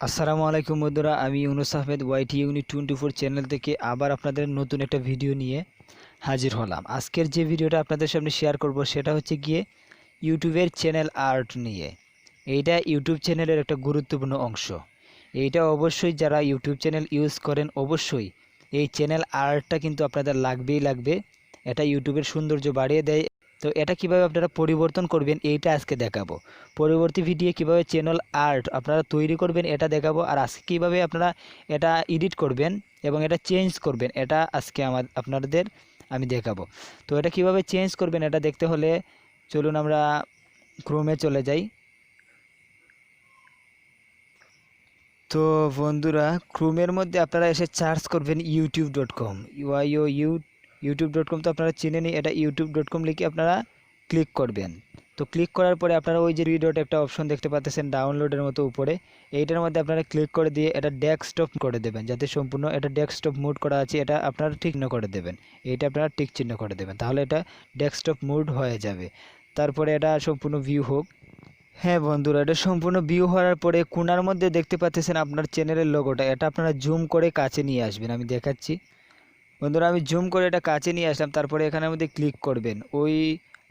আসসালামু আলাইকুম বন্ধুরা, আমি ইউনুস আহমেদ ওয়াইটি ইউনিট 24 চ্যানেল থেকে আবার আপনাদের নতুন একটা ভিডিও নিয়ে হাজির হলাম। আজকের যে ভিডিওটা আপনাদের সামনে শেয়ার করব সেটা হচ্ছে গিয়ে ইউটিউবের চ্যানেল আর্ট নিয়ে। এইটা ইউটিউব চ্যানেলের একটা গুরুত্বপূর্ণ অংশ। এইটা অবশ্যই যারা ইউটিউব চ্যানেল ইউজ করেন অবশ্যই এই চ্যানেল আর্টটা কিন্তু আপনাদের লাগবেই লাগবে। এটা ইউটিউবের সৌন্দর্য বাড়িয়ে দেয়। তো এটা কিভাবে আপনারা পরিবর্তন করবেন এইটা আজকে দেখাবো। পরবর্তী ভিডিও কিভাবে চ্যানেল আর্ট আপনারা তৈরি করবেন এটা দেখাবো, আর আজকে কীভাবে আপনারা এটা এডিট করবেন এবং এটা চেঞ্জ করবেন এটা আজকে আপনাদের আমি দেখাবো। তো এটা কিভাবে চেঞ্জ করবেন এটা দেখতে হলে চলুন আমরা ক্রোমে চলে যাই। তো বন্ধুরা, ক্রোমের মধ্যে আপনারা এসে সার্চ করবেন youtube.com youtube.com। তো আপনারা চিনেনি, এটা youtube.com লিখে আপনারা ক্লিক করবেন। তো ক্লিক করার পরে আপনারা ওই যে ভিডিওটা একটা অপশন দেখতে পাচ্ছেন ডাউনলোডের মতো উপরে, এইটার মধ্যে আপনারা ক্লিক করে দিয়ে এটা ডেস্কটপ করে দেবেন, যাতে সম্পূর্ণ এটা ডেস্কটপ মোড করা আছে এটা আপনারা ঠিক চিহ্ন করে দেবেন। এইটা আপনারা টিক চিহ্ন করে দেবেন, তাহলে এটা ডেস্কটপ মোড হয়ে যাবে। তারপরে এটা সম্পূর্ণ ভিউ হোক। হ্যাঁ বন্ধুরা, এটা সম্পূর্ণ ভিউ হওয়ার পরে কোণার মধ্যে দেখতে পাচ্ছেন আপনার চ্যানেলের লোগোটা, এটা আপনারা জুম করে কাছে নিয়ে আসবেন। আমি দেখাচ্ছি বন্ধুরা, আমি জুম করে এটা কাছে নিয়ে আসলাম। তারপরে এখানের মধ্যে ক্লিক করবেন, ওই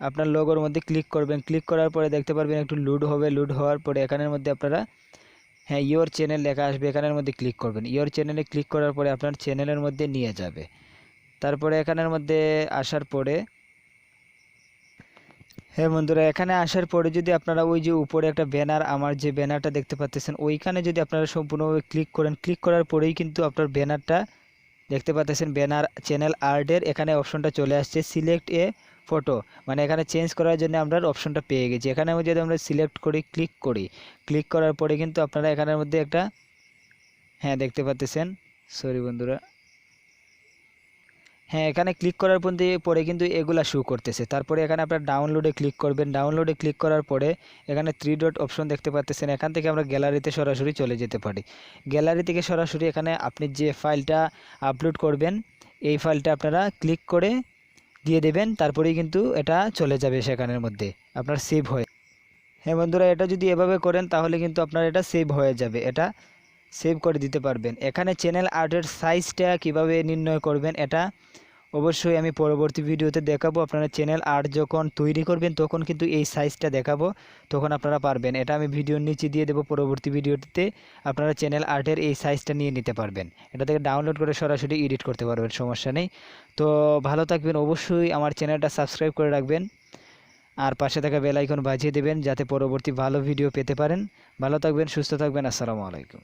আপনার লোগোর মধ্যে ক্লিক করবেন। ক্লিক করার পরে দেখতে পারবেন একটু লোড হবে। লোড হওয়ার পরে এখানের মধ্যে আপনারা হ্যাঁ ইয়োর চ্যানেল লেখা আসবে, এখানের মধ্যে ক্লিক করবেন। ইয়োর চ্যানেলে ক্লিক করার পরে আপনার চ্যানেলের মধ্যে নিয়ে যাবে। তারপরে এখানের মধ্যে আসার পরে হ্যাঁ বন্ধুরা, এখানে আসার পরে যদি আপনারা ওই যে উপরে একটা ব্যানার, আমার যে ব্যানারটা দেখতে পাচ্ছেন ওইখানে যদি আপনারা সম্পূর্ণভাবে ক্লিক করেন, ক্লিক করার পরেই কিন্তু আপনার ব্যানারটা দেখতে পাচ্ছেন। ব্যানার চ্যানেল আর্টের এখানে অপশনটা চলে আসছে, সিলেক্ট এ ফটো, মানে এখানে চেঞ্জ করার জন্য আমরা অপশনটা পেয়ে গেছি। এখানে যদি আমরা সিলেক্ট করি, ক্লিক করার পরে কিন্তু আপনারা এখানের মধ্যে একটা হ্যাঁ দেখতে পাচ্ছেন, সরি বন্ধুরা, হ্যাঁ এখানে ক্লিক করার পরে কিন্তু এগুলা শো করতেছে। তারপরে এখানে আপনার ডাউনলোডে ক্লিক করবেন। ডাউনলোডে ক্লিক করার পরে এখানে 3 ডট অপশন দেখতে পাচ্ছেন, এখান থেকে আমরা গ্যালারিতে সরাসরি চলে যেতে পারি। গ্যালারি থেকে সরাসরি এখানে আপনি যে ফাইলটা আপলোড করবেন এই ফাইলটা আপনারা ক্লিক করে দিয়ে দেবেন, তারপরেই কিন্তু এটা চলে যাবে সেখানের মধ্যে আপনার সেভ হয়ে। হ্যাঁ বন্ধুরা, এটা যদি এভাবে করেন তাহলে কিন্তু আপনার এটা সেভ হয়ে যাবে, এটা সেভ করে দিতে পারবেন। এখানে চ্যানেল আর্টের সাইজটা কিভাবে নির্ণয় করবেন এটা অবশ্যই আমি পরবর্তী ভিডিওতে দেখাবো। আপনারা চ্যানেল আর্ট যখন তৈরি করবেন তখন কিন্তু এই সাইজটা দেখাবো, তখন আপনারা পারবেন। এটা আমি ভিডিওর নিচে দিয়ে দেবো, পরবর্তী ভিডিওতে আপনারা চ্যানেল আর্টের এই সাইজটা নিয়ে নিতে পারবেন। এটা থেকে ডাউনলোড করে সরাসরি এডিট করতে পারবেন, সমস্যা নেই। তো ভালো থাকবেন, অবশ্যই আমার চ্যানেলটা সাবস্ক্রাইব করে রাখবেন আর পাশে থাকা বেল আইকন বাজিয়ে দেবেন যাতে পরবর্তী ভালো ভিডিও পেতে পারেন। ভালো থাকবেন, সুস্থ থাকবেন, আসসালামু আলাইকুম।